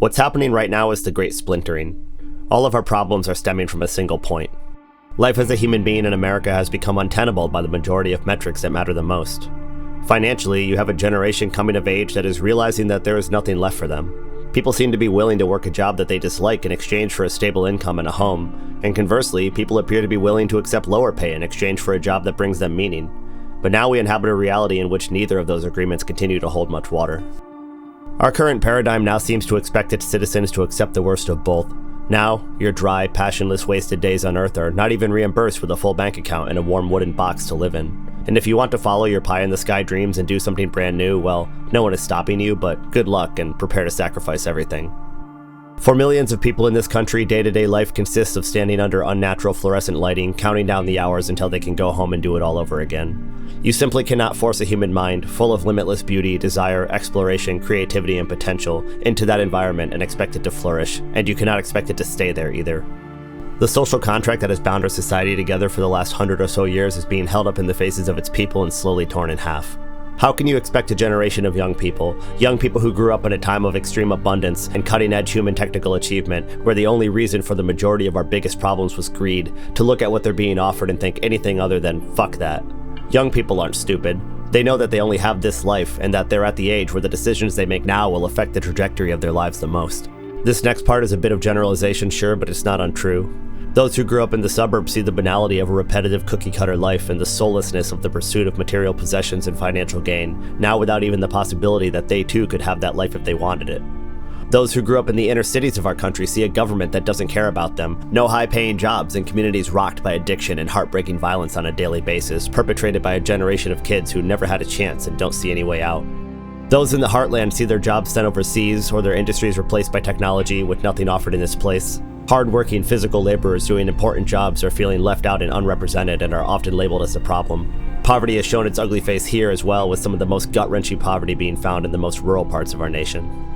What's happening right now is the great splintering. All of our problems are stemming from a single point. Life as a human being in America has become untenable by the majority of metrics that matter the most. Financially, you have a generation coming of age that is realizing that there is nothing left for them. People seem to be willing to work a job that they dislike in exchange for a stable income and a home, and conversely, people appear to be willing to accept lower pay in exchange for a job that brings them meaning. But now we inhabit a reality in which neither of those agreements continue to hold much water. Our current paradigm now seems to expect its citizens to accept the worst of both. Now, your dry, passionless, wasted days on Earth are not even reimbursed with a full bank account and a warm wooden box to live in. And if you want to follow your pie-in-the-sky dreams and do something brand new, well, no one is stopping you, but good luck and prepare to sacrifice everything. For millions of people in this country, day-to-day life consists of standing under unnatural fluorescent lighting, counting down the hours until they can go home and do it all over again. You simply cannot force a human mind, full of limitless beauty, desire, exploration, creativity, and potential, into that environment and expect it to flourish, and you cannot expect it to stay there either. The social contract that has bound our society together for the last 100 or so years is being held up in the faces of its people and slowly torn in half. How can you expect a generation of young people who grew up in a time of extreme abundance and cutting-edge human technical achievement, where the only reason for the majority of our biggest problems was greed, to look at what they're being offered and think anything other than, fuck that? Young people aren't stupid. They know that they only have this life and that they're at the age where the decisions they make now will affect the trajectory of their lives the most. This next part is a bit of generalization, sure, but it's not untrue. Those who grew up in the suburbs see the banality of a repetitive cookie-cutter life and the soullessness of the pursuit of material possessions and financial gain, now without even the possibility that they too could have that life if they wanted it. Those who grew up in the inner cities of our country see a government that doesn't care about them, no high-paying jobs, and communities rocked by addiction and heartbreaking violence on a daily basis, perpetrated by a generation of kids who never had a chance and don't see any way out. Those in the heartland see their jobs sent overseas or their industries replaced by technology with nothing offered in its place. Hard-working physical laborers doing important jobs are feeling left out and unrepresented and are often labeled as a problem. Poverty has shown its ugly face here as well, with some of the most gut-wrenching poverty being found in the most rural parts of our nation.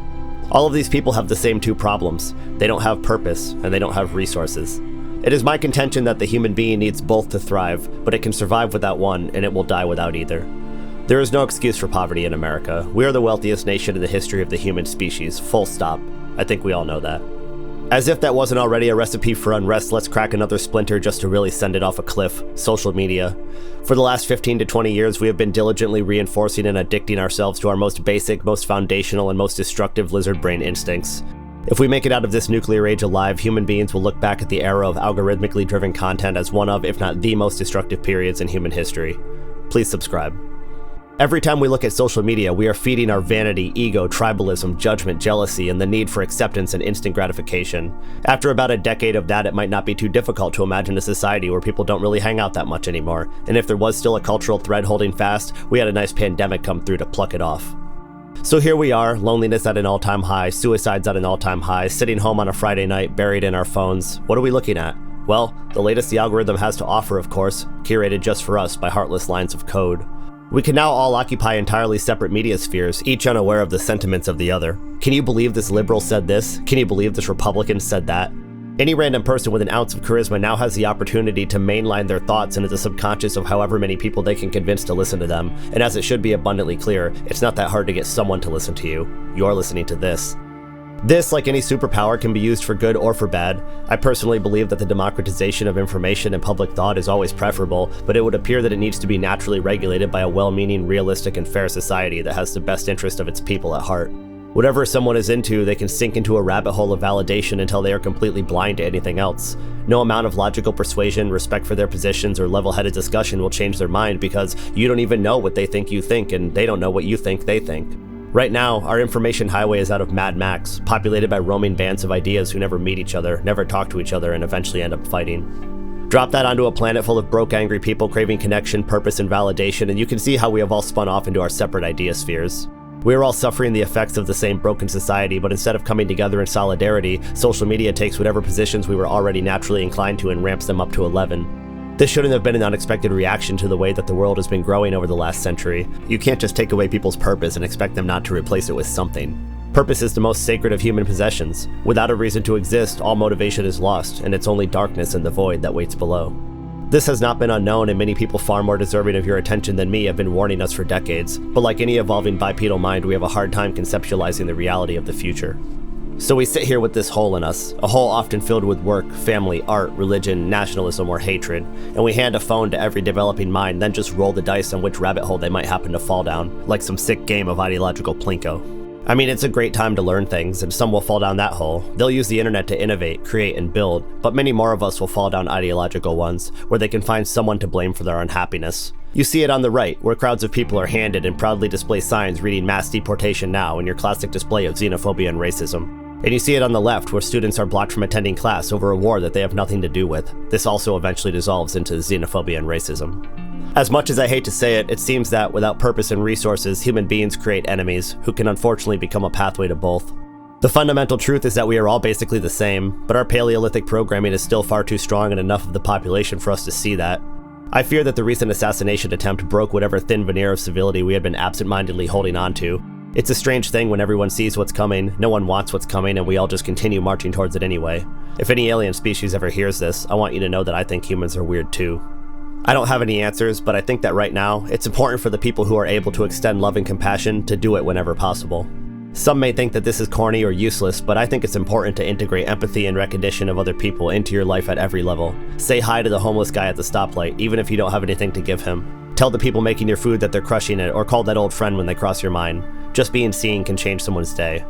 All of these people have the same two problems. They don't have purpose, and they don't have resources. It is my contention that the human being needs both to thrive, but it can survive without one, and it will die without either. There is no excuse for poverty in America. We are the wealthiest nation in the history of the human species, full stop. I think we all know that. As if that wasn't already a recipe for unrest, let's crack another splinter just to really send it off a cliff: social media. For the last 15 to 20 years, we have been diligently reinforcing and addicting ourselves to our most basic, most foundational, and most destructive lizard brain instincts. If we make it out of this nuclear age alive, human beings will look back at the era of algorithmically driven content as one of, if not the most destructive periods in human history. Please subscribe. Every time we look at social media, we are feeding our vanity, ego, tribalism, judgment, jealousy, and the need for acceptance and instant gratification. After about a decade of that, it might not be too difficult to imagine a society where people don't really hang out that much anymore, and if there was still a cultural thread holding fast, we had a nice pandemic come through to pluck it off. So here we are, loneliness at an all-time high, suicides at an all-time high, sitting home on a Friday night, buried in our phones. What are we looking at? Well, the latest the algorithm has to offer, of course, curated just for us by heartless lines of code. We can now all occupy entirely separate media spheres, each unaware of the sentiments of the other. Can you believe this liberal said this? Can you believe this Republican said that? Any random person with an ounce of charisma now has the opportunity to mainline their thoughts into the subconscious of however many people they can convince to listen to them, and as it should be abundantly clear, it's not that hard to get someone to listen to you. You're listening to this. This, like any superpower, can be used for good or for bad. I personally believe that the democratization of information and public thought is always preferable, but it would appear that it needs to be naturally regulated by a well-meaning, realistic, and fair society that has the best interest of its people at heart. Whatever someone is into, they can sink into a rabbit hole of validation until they are completely blind to anything else. No amount of logical persuasion, respect for their positions, or level-headed discussion will change their mind because you don't even know what they think you think, and they don't know what you think they think. Right now, our information highway is out of Mad Max, populated by roaming bands of ideas who never meet each other, never talk to each other, and eventually end up fighting. Drop that onto a planet full of broke, angry people craving connection, purpose, and validation, and you can see how we have all spun off into our separate idea spheres. We are all suffering the effects of the same broken society, but instead of coming together in solidarity, social media takes whatever positions we were already naturally inclined to and ramps them up to 11. This shouldn't have been an unexpected reaction to the way that the world has been growing over the last century. You can't just take away people's purpose and expect them not to replace it with something. Purpose is the most sacred of human possessions. Without a reason to exist, all motivation is lost, and it's only darkness and the void that waits below. This has not been unknown, and many people far more deserving of your attention than me have been warning us for decades, but like any evolving bipedal mind, we have a hard time conceptualizing the reality of the future. So we sit here with this hole in us, a hole often filled with work, family, art, religion, nationalism, or hatred, and we hand a phone to every developing mind, then just roll the dice on which rabbit hole they might happen to fall down, like some sick game of ideological plinko. I mean, it's a great time to learn things, and some will fall down that hole. They'll use the internet to innovate, create, and build, but many more of us will fall down ideological ones, where they can find someone to blame for their unhappiness. You see it on the right, where crowds of people are handed and proudly display signs reading mass deportation now in your classic display of xenophobia and racism. And you see it on the left, where students are blocked from attending class over a war that they have nothing to do with. This also eventually dissolves into xenophobia and racism. As much as I hate to say it, it seems that without purpose and resources, human beings create enemies, who can unfortunately become a pathway to both. The fundamental truth is that we are all basically the same, but our Paleolithic programming is still far too strong in enough of the population for us to see that. I fear that the recent assassination attempt broke whatever thin veneer of civility we had been absent-mindedly holding on to. It's a strange thing when everyone sees what's coming, no one wants what's coming, and we all just continue marching towards it anyway. If any alien species ever hears this, I want you to know that I think humans are weird too. I don't have any answers, but I think that right now, it's important for the people who are able to extend love and compassion to do it whenever possible. Some may think that this is corny or useless, but I think it's important to integrate empathy and recognition of other people into your life at every level. Say hi to the homeless guy at the stoplight, even if you don't have anything to give him. Tell the people making your food that they're crushing it, or call that old friend when they cross your mind. Just being seen can change someone's day.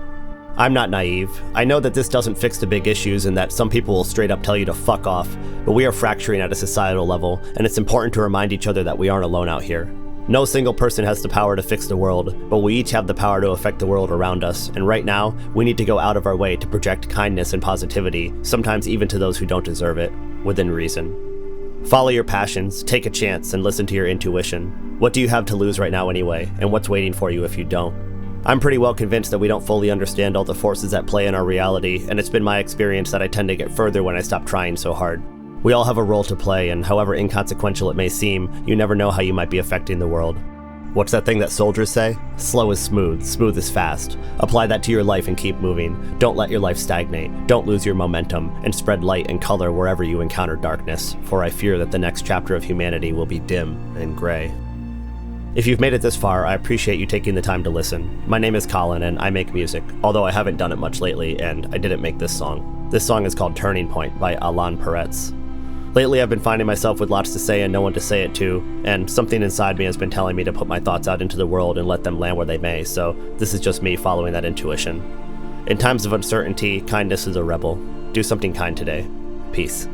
I'm not naive. I know that this doesn't fix the big issues and that some people will straight up tell you to fuck off, but we are fracturing at a societal level, and it's important to remind each other that we aren't alone out here. No single person has the power to fix the world, but we each have the power to affect the world around us, and right now, we need to go out of our way to project kindness and positivity, sometimes even to those who don't deserve it, within reason. Follow your passions, take a chance, and listen to your intuition. What do you have to lose right now anyway, and what's waiting for you if you don't? I'm pretty well convinced that we don't fully understand all the forces at play in our reality, and it's been my experience that I tend to get further when I stop trying so hard. We all have a role to play, and however inconsequential it may seem, you never know how you might be affecting the world. What's that thing that soldiers say? Slow is smooth, smooth is fast. Apply that to your life and keep moving. Don't let your life stagnate. Don't lose your momentum, and spread light and color wherever you encounter darkness, for I fear that the next chapter of humanity will be dim and gray. If you've made it this far, I appreciate you taking the time to listen. My name is Colin, and I make music, although I haven't done it much lately, and I didn't make this song. This song is called Turning Point by Alan Peretz. Lately, I've been finding myself with lots to say and no one to say it to, and something inside me has been telling me to put my thoughts out into the world and let them land where they may, so this is just me following that intuition. In times of uncertainty, kindness is a rebel. Do something kind today. Peace.